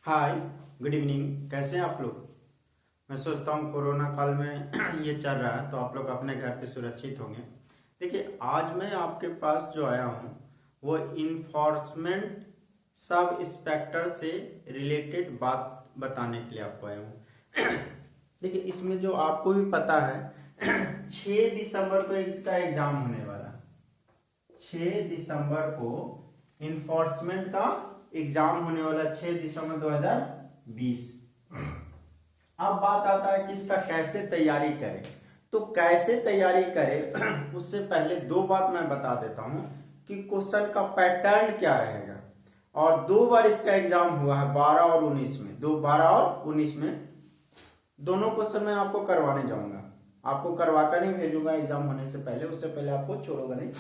हाय, good evening. कैसे हैं आप लोग। मैं सोचता हूँ कोरोना काल में ये चल रहा है तो आप लोग अपने घर पे सुरक्षित होंगे। देखिए, आज मैं आपके पास जो आया हूँ वो इन्फोर्समेंट सब इंस्पेक्टर से रिलेटेड बात बताने के लिए आपको आया हूँ। देखिए, इसमें जो आपको भी पता है 6 दिसंबर को इसका एग्जाम होने वाला है। 6 दिसंबर को इन्फोर्समेंट का एग्जाम होने वाला 6 दिसंबर 2020। अब बात आता है कि इसका कैसे तैयारी करें। तो कैसे तैयारी करें उससे पहले दो बात मैं बता देता हूं कि क्वेश्चन का पैटर्न क्या रहेगा। और 2 बार इसका एग्जाम हुआ है, 12 और 19 में। 12 और 19 में दोनों क्वेश्चन मैं आपको करवाने जाऊंगा। आपको करवा कर नहीं भेजूंगा एग्जाम होने से पहले, उससे पहले आपको छोड़ूंगा नहीं।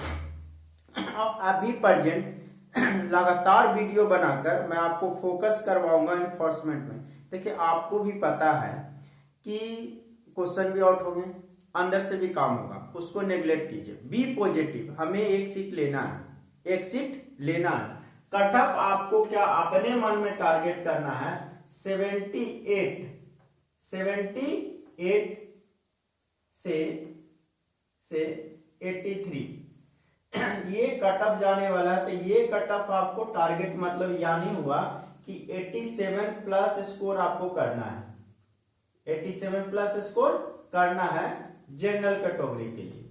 अब अभी प्रेजेंट लगातार वीडियो बनाकर मैं आपको फोकस करवाऊंगा इन्फोर्समेंट में। देखिए, आपको भी पता है कि क्वेश्चन भी आउट होंगे, अंदर से भी काम होगा, उसको नेग्लेक्ट कीजिए। बी पॉजिटिव, हमें एक सीट लेना है, एक सीट लेना है। कट ऑफ आपको क्या अपने मन में टारगेट करना है 78 से 83 ये कट ऑफ जाने वाला है। तो ये कट ऑफ आपको टारगेट मतलब या नहीं हुआ कि 87 प्लस स्कोर आपको करना है। 87 प्लस स्कोर करना है जनरल कैटेगरी के लिए।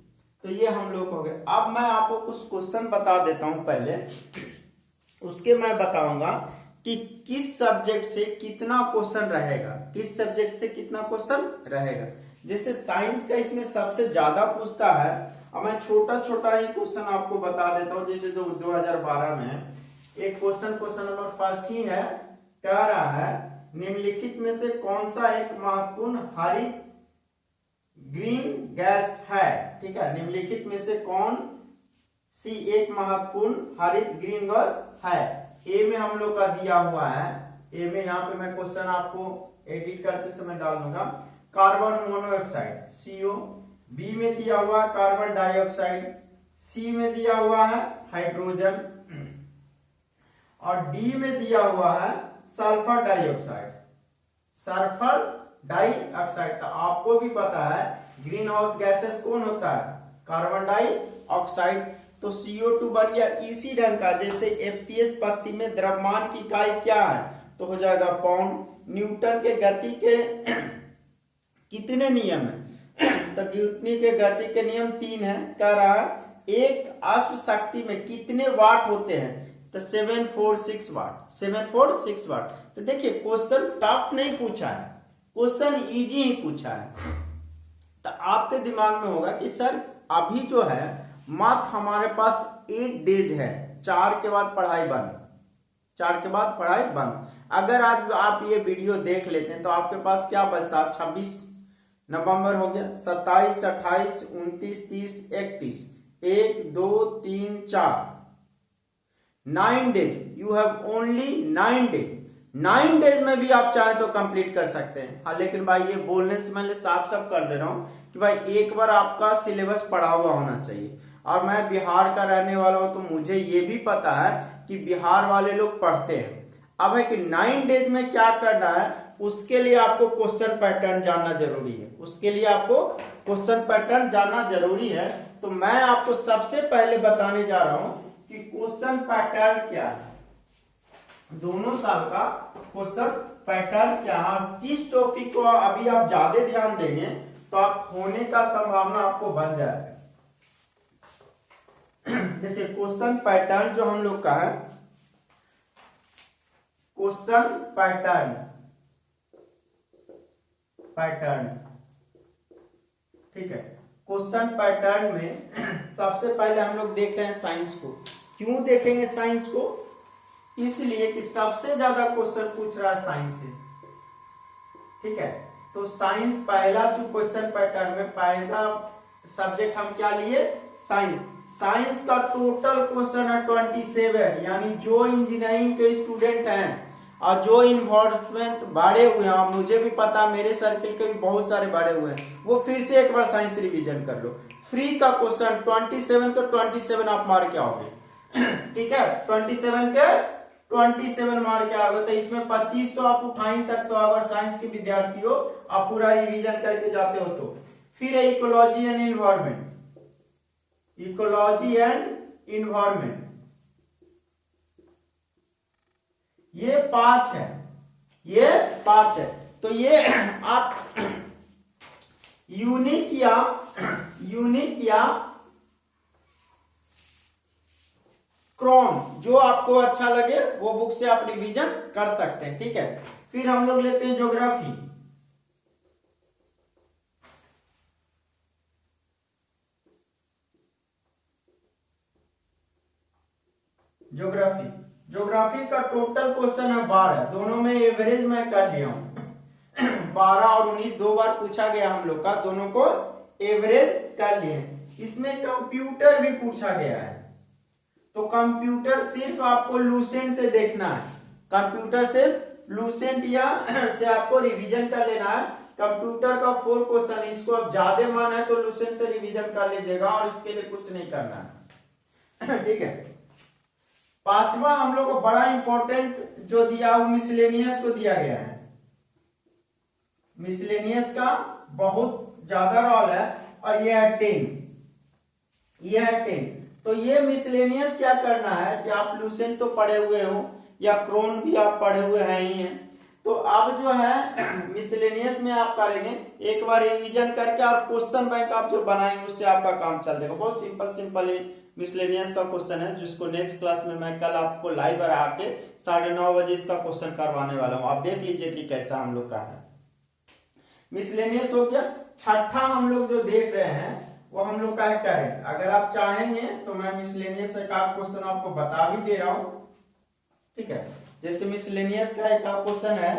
तो ये हम लोग हो गए। अब मैं आपको कुछ क्वेश्चन बता देता हूं पहले, उसके मैं बताऊंगा कि किस सब्जेक्ट से कितना क्वेश्चन रहेगा, किस सब्जेक्ट से कितना क्वेश्चन रहेगा। जैसे साइंस का इसमें सबसे ज्यादा पूछता है। अब मैं छोटा छोटा ही क्वेश्चन आपको बता देता हूं। जैसे 2012 में एक क्वेश्चन नंबर फर्स्ट ही है, कह रहा है निम्नलिखित में से कौन सा एक महत्वपूर्ण हरित ग्रीन गैस है। ठीक है, निम्नलिखित में से कौन सी एक महत्वपूर्ण हरित ग्रीन गैस है। ए में हम लोग का दिया हुआ है। ए में यहाँ पे मैं क्वेश्चन आपको एडिट करते समय डाल दूंगा, कार्बन मोनोऑक्साइड CO। बी में दिया हुआ है कार्बन डाइऑक्साइड। सी में दिया हुआ है हाइड्रोजन। और डी में दिया हुआ है सल्फर डाइऑक्साइड। Sulphur dioxide. तो आपको भी पता है ग्रीन हाउस गैसेस कौन होता है, कार्बन डाइऑक्साइड। तो CO2 बन गया इसी ढंग का। जैसे FPS पत्ती में द्रव्यमान की इकाई क्या है, तो हो जाएगा पाउंड। न्यूटन के गति के कितने नियम है, तो न्यूटन के गति के नियम 3 है। कह रहा है एक अश्व शक्ति में कितने वाट होते हैं, तो 746 वाट। 746 वाट। तो देखिए, क्वेश्चन टफ नहीं पूछा है, क्वेश्चन इजी ही पूछा है। तो आपके दिमाग में होगा कि सर अभी जो है मत हमारे पास 8 डेज है, 4 के बाद पढ़ाई बंद। 4 के बाद पढ़ाई बंद। अगर आज आप ये वीडियो देख लेते हैं तो आपके पास क्या बचता, 26 नवंबर हो गया, 27, 28, 29, 30, 31, 1, 2, 3, 4, 9 days. You have only 9 days. 9 days में भी आप चाहे तो कंप्लीट कर सकते हैं। हाँ, लेकिन भाई ये बोलने से मैं साफ साफ कर दे रहा हूं कि भाई एक बार आपका सिलेबस पढ़ा हुआ होना चाहिए। और मैं बिहार का रहने वाला हूं तो मुझे ये भी पता है कि बिहार वाले लोग पढ़ते हैं। अब है कि 9 डेज में क्या करना है, उसके लिए आपको क्वेश्चन पैटर्न जानना जरूरी है। उसके लिए आपको क्वेश्चन पैटर्न जानना जरूरी है। तो मैं आपको सबसे पहले बताने जा रहा हूं कि क्वेश्चन पैटर्न क्या है, दोनों साल का क्वेश्चन पैटर्न क्या है। किस टॉपिक को अभी आप ज्यादा ध्यान देंगे तो आप होने का संभावना आपको बन जाएगा। देखिए, क्वेश्चन पैटर्न जो हम लोग का है, क्वेश्चन पैटर्न ठीक है। क्वेश्चन पैटर्न में सबसे पहले हम लोग देख रहे हैं साइंस को। क्यों देखेंगे साइंस को, इसलिए कि सबसे ज्यादा क्वेश्चन पूछ रहा है साइंस से। ठीक है, तो साइंस पहला जो क्वेश्चन पैटर्न में पहला सब्जेक्ट हम क्या लिए, साइंस। साइंस का टोटल क्वेश्चन है 27। यानी जो इंजीनियरिंग के स्टूडेंट हैं और जो इन्फोर्समेंट बढ़े हुए हैं, मुझे भी पता, मेरे सर्किल के भी बहुत सारे बढ़े हुए हैं, वो फिर से एक बार साइंस रिवीजन कर लो। फ्री का क्वेश्चन 27 का 27 आप मार के आओगे। ठीक है, 27 के 27 मार्क के आगे, तो इसमें 25 तो आप उठा ही सकते हो अगर साइंस के विद्यार्थी हो, आप पूरा रिवीजन करके जाते हो तो। फिर है ecology and environment, ecology and environment, ये 5 है, ये 5 है। तो ये आप यूनिक या क्रोम जो आपको अच्छा लगे वो बुक से आप रिवीजन कर सकते हैं, ठीक है। फिर हम लोग लेते हैं ज्योग्राफी। ज्योग्राफी का टोटल क्वेश्चन है 12, दोनों में एवरेज मैं कर लिया हूं 12 और 19 दो बार पूछा गया हम लोग का, दोनों को एवरेज कर लिए। इसमें कंप्यूटर भी पूछा गया है, तो कंप्यूटर सिर्फ आपको लूसेंट से देखना है, कंप्यूटर सिर्फ लूसेंट या से आपको रिवीजन कर लेना है। कंप्यूटर का 4 क्वेश्चन, इसको अब ज्यादा मन है तो लूसेंट से रिवीजन कर लीजिएगा और इसके लिए कुछ नहीं करना है ठीक है। 5वां हम लोग को बड़ा इंपॉर्टेंट जो दिया वो मिसलेनियस को दिया गया है। मिसलेनियस का बहुत ज्यादा रोल है और ये है 10, ये है 10। तो ये मिसलेनियस क्या करना है कि आप लूसेंट तो पढ़े हुए हो या क्रोन भी आप पढ़े हुए हैं ही हैं, तो अब जो है मिसलेनियस में आप करेंगे एक बार रिवीजन करके और क्वेश्चन बैंक आप जो बनाएंगे उससे आपका काम चल जाएगा। बहुत सिंपल मिसलेनियस का क्वेश्चन है जिसको नेक्स्ट क्लास में मैं कल आपको लाइव आके 9:30 बजे इसका क्वेश्चन करवाने वाला हूं, आप देख लीजिए कि कैसा हम लोग का है। मिसलेनियस हो गया। छठा हम लोग जो देख रहे हैं वो हम लोग का है करंट। अगर आप चाहेंगे तो मैं मिसलेनियस का क्वेश्चन आपको बता भी दे रहा हूं, ठीक है। जैसे मिसलेनियस का एक क्वेश्चन है,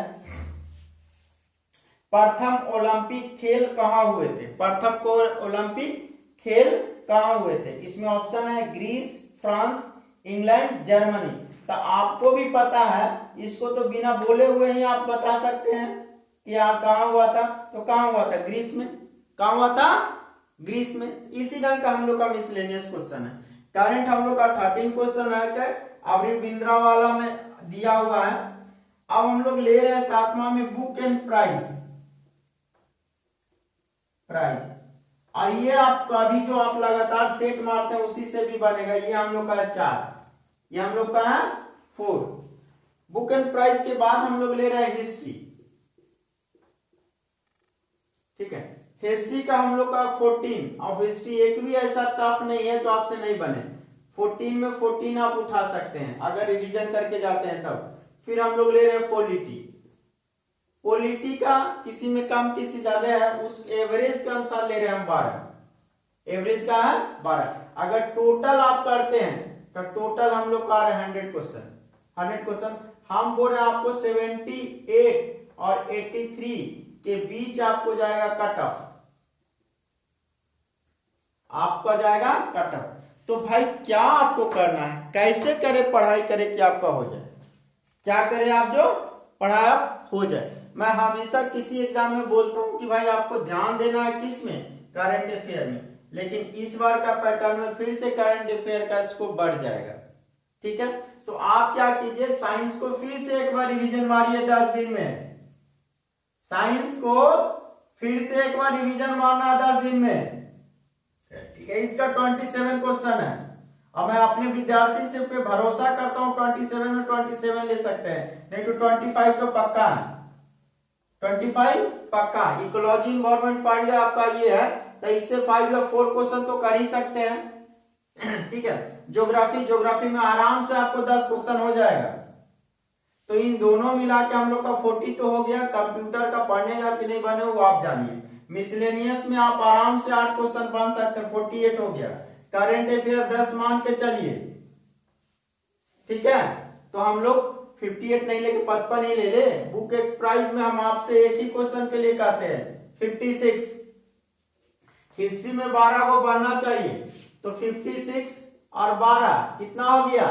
प्रथम ओलंपिक खेल कहां हुए थे? प्रथम ओलंपिक खेल कहां हुए थे? इसमें ऑप्शन है ग्रीस, फ्रांस, इंग्लैंड, जर्मनी। तो आपको भी पता है, इसको तो बिना बोले हुए ही आप बता सकते हैं कि कहां हुआ था। तो कहां हुआ था? ग्रीस में। कहां हुआ था? ग्रीस में। इसी ढंग का हम लोग का मिसलेनियस क्वेश्चन है। करंट हम लोग का 13 क्वेश्चन है, अभी बिंद्रा वाला में दिया हुआ है। अब हम लोग ले रहे हैं 7वां में बुक एंड प्राइस। और ये आप अभी जो आप लगातार सेट मारते हैं उसी से भी बनेगा। ये हम लोग का है 4, ये हम लोग का है 4। बुक एंड प्राइस के बाद हम लोग ले रहे हैं हिस्ट्री, ठीक है। हिस्ट्री का हम लोग का 14। अब हिस्ट्री एक भी ऐसा टफ नहीं है जो आपसे नहीं बने, 14 में 14 आप उठा सकते हैं अगर रिवीजन करके जाते हैं तब। फिर हम लोग ले रहे हैं पॉलिटी का किसी में कम किसी ज्यादा है, उस एवरेज के अनुसार ले रहे हैं हम 12। एवरेज का है 12। अगर टोटल आप करते हैं तो टोटल हम लोग का आ रहा है 100 क्वेश्चन। हम बोल रहे हैं आपको 78 और 83 के बीच आपको जाएगा कट ऑफ, आपका जाएगा कट ऑफ। तो भाई क्या आपको करना है, कैसे करें पढ़ाई करें कि आपका हो जाए, क्या करें आप जो पढ़ाई आप हो जाए। मैं हमेशा किसी एग्जाम में बोलता हूं कि भाई आपको ध्यान देना है किस में, करंट अफेयर में, लेकिन इस बार का पैटर्न में फिर से करंट अफेयर का स्कोप बढ़ जाएगा, ठीक है। तो आप क्या कीजिए, साइंस को फिर से एक बार रिवीजन मारिए 10 दिन में। साइंस को फिर से एक बार रिवीजन मारना 10 दिन में, ठीक है। इसका 27 क्वेश्चन है। अब मैं अपने विद्यार्थी से पे भरोसा करता हूं 27 में 27 ले सकते हैं, नहीं तो 25 तो पक्का है, 25 पक्का। इकोलॉजी इन्वायरमेंट पढ़ लिया आपका ये है, तो इससे 5 या 4 क्वेश्चन तो कर ही सकते हैं, ठीक है। ज्योग्राफी में आराम से आपको 10 क्वेश्चन हो जाएगा। तो इन दोनों मिला के हम लोग का 40 तो हो गया। कंप्यूटर का बनेगा कि नहीं बने वो आप जानिए। मिसलेनियस में आप आराम से 8 क्वेश्चन बन सकते हैं, 48 हो गया। करंट अफेयर 10 मान के चलिए, ठीक है। तो हम लोग 58 नहीं लेके 55 ही ले ले। बुक एक प्राइस में हम आपसे एक ही क्वेश्चन के लिए कहते हैं 56। हिस्ट्री में 12 को बढ़ना चाहिए, तो 56 और 12 कितना हो गया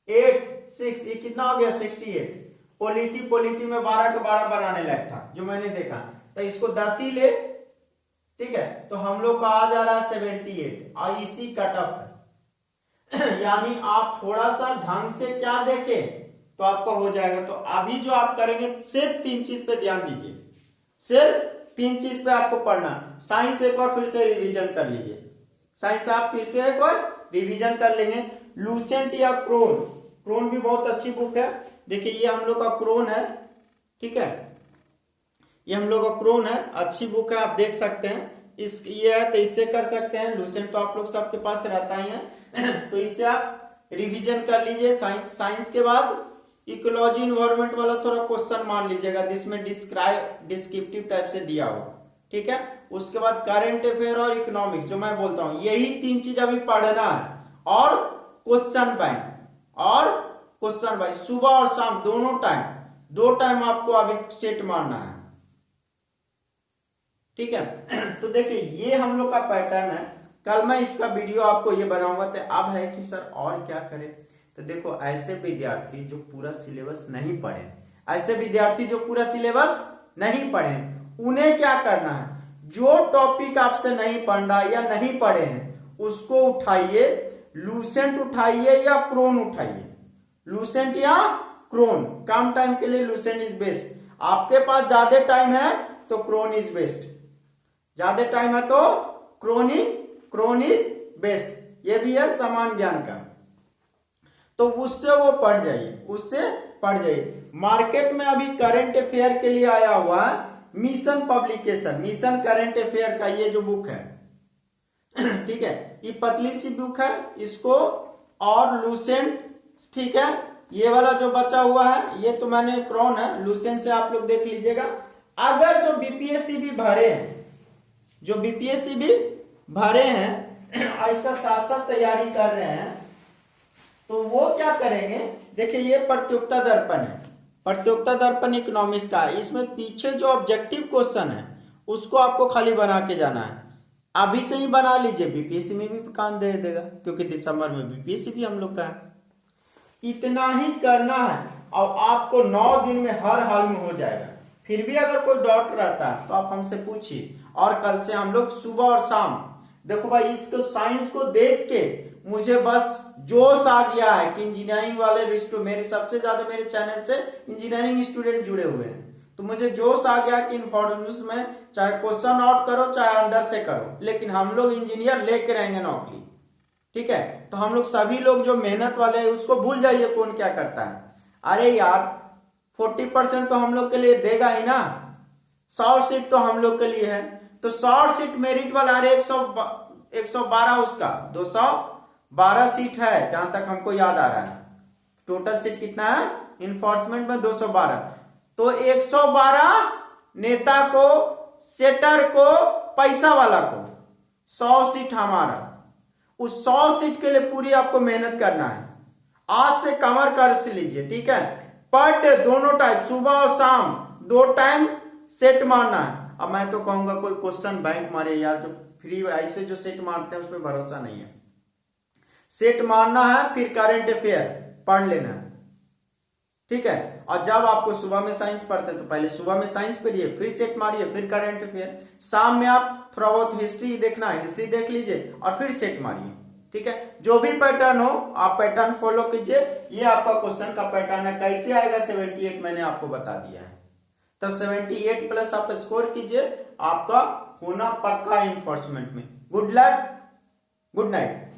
86, ये कितना हो गया 68। पॉलिटी में 12 के 12 बनाने लायक था जो मैंने देखा, तो इसको 10 ही ले, ठीक है। तो हम लोग का आ जा रहा है 78 और इसी कट ऑफ है यानी आप थोड़ा सा ढंग से क्या देखें, तो आपका हो जाएगा। तो अभी जो आप करेंगे सिर्फ 3 चीज पे ध्यान दीजिए, सिर्फ 3 चीज पे आपको पढ़ना। साइंस एक बार फिर से रिवीजन कर लीजिए, साइंस आप फिर से एक बार रिवीजन कर लेंगे। लूसेंट या क्रोन, क्रोन भी बहुत अच्छी बुक है। देखिए ये हम लोग का क्रोन है, ठीक है, ये हम लोग का क्रोन है, अच्छी बुक है, आप देख सकते हैं। इस ये है तो इससे कर सकते हैं। लूसेंट तो आप लोग सबके पास रहता ही है तो इससे आप रिवीजन कर लीजिए। साइंस के बाद इकोलॉजी इन्वायरमेंट वाला थोड़ा क्वेश्चन मान लीजिएगा जिसमें डिस्क्रिप्टिव टाइप से दिया हो, ठीक है। उसके बाद करंट अफेयर और इकोनॉमिक्स, जो मैं बोलता हूं यही 3 चीज अभी पढ़ना है। और क्वेश्चन बैंक सुबह और शाम दोनों टाइम, 2 टाइम आपको अभी सेट मारना है, ठीक है। तो देखिए ये हम लोग का पैटर्न है। कल मैं इसका वीडियो आपको ये बनाऊंगा। तो अब है कि सर और क्या करें, तो देखो ऐसे विद्यार्थी जो पूरा सिलेबस नहीं पढ़े, ऐसे विद्यार्थी जो पूरा सिलेबस नहीं पढ़े, उन्हें क्या करना है, जो टॉपिक आपसे नहीं पढ़ रहा या नहीं पढ़े हैं उसको उठाइए, लूसेंट उठाइए या क्रोन उठाइए, लूसेंट या क्रोन। कम टाइम के लिए लूसेंट इज बेस्ट, आपके पास ज्यादा टाइम है तो क्रोन इज बेस्ट, ज्यादा टाइम है तो क्रोन इज बेस्ट। ये भी है समान ज्ञान का, तो उससे वो पढ़ जाइए, उससे पढ़ जाइए। मार्केट में अभी करंट अफेयर के लिए आया हुआ है mission publication, mission current affair का ये जो बुक है ठीक है, ये पतली सी बुक है, इसको और लूसेंट, ठीक है, ये वाला जो बचा हुआ है ये तो मैंने क्रोन है, लूसेंट से आप लोग देख लीजिएगा। अगर जो बीपीएससी भी भरे हैं, जो बीपीएससी भी भरे हैं और इसका साथ साथ तैयारी कर रहे हैं, तो वो क्या करेंगे, देखिए ये प्रतियोगिता दर्पण है, प्रतियोगिता दर्पण इकोनॉमिक्स का है। इसमें पीछे जो ऑब्जेक्टिव क्वेश्चन है उसको आपको खाली बना के जाना है, अभी से ही बना लीजिए, बीपीएससी में भी काम दे देगा, क्योंकि दिसंबर में बीपीएससी भी हम लोग का है। इतना ही करना है और आपको 9 दिन में हर हाल में हो जाएगा। फिर भी अगर कोई डाउट रहता है तो आप हमसे पूछिए, और कल से हम लोग सुबह और शाम, देखो भाई इसको साइंस को देख के मुझे बस जोश आ गया है कि इंजीनियरिंग वाले मेरे सबसे ज्यादा मेरे चैनल से इंजीनियरिंग स्टूडेंट जुड़े हुए हैं, तो मुझे जोश आ गया कि इन्फॉर्मेशन में चाहे क्वेश्चन आउट करो चाहे अंदर से करो, लेकिन हम लोग इंजीनियर लेके रहेंगे नौकरी, ठीक है। तो हम लोग सभी लोग जो मेहनत वाले हैं उसको भूल जाइए कौन क्या करता है। अरे यार 40% तो हम लोग के लिए देगा ही ना, 100 सीट तो हम लोग के लिए है, तो 100 सीट मेरिट वाला, अरे 112 उसका 212 सीट है जहां तक हमको याद आ रहा है। टोटल सीट कितना है इन्फोर्समेंट में 212, तो 112 नेता को, सेटर को, पैसा वाला को, 100 सीट हमारा। उस 100 सीट के लिए पूरी आपको मेहनत करना है, आज से कमर कर लीजिए, ठीक है। पर डे दोनों टाइम, सुबह और शाम 2 टाइम सेट मारना है। अब मैं तो कहूंगा कोई क्वेश्चन बैंक मारे यार, जो फ्री ऐसे जो सेट मारते हैं उसमें भरोसा नहीं है। सेट मारना है, फिर करंट अफेयर पढ़ लेना है, ठीक है। और जब आपको सुबह में साइंस पढ़ते तो पहले सुबह में साइंस पढ़िए, फिर सेट मारिए, फिर करंट अफेयर। शाम में आप थोड़ा बहुत हिस्ट्री देखना है, हिस्ट्री देख लीजिए और फिर सेट मारिए, ठीक है। जो भी पैटर्न हो आप पैटर्न फॉलो कीजिए। ये आपका क्वेश्चन का पैटर्न है, कैसे आएगा 78 मैंने आपको बता दिया है। तब 78 प्लस आप स्कोर कीजिए, आपका होना पक्का इन्फोर्समेंट में। Good luck, good night.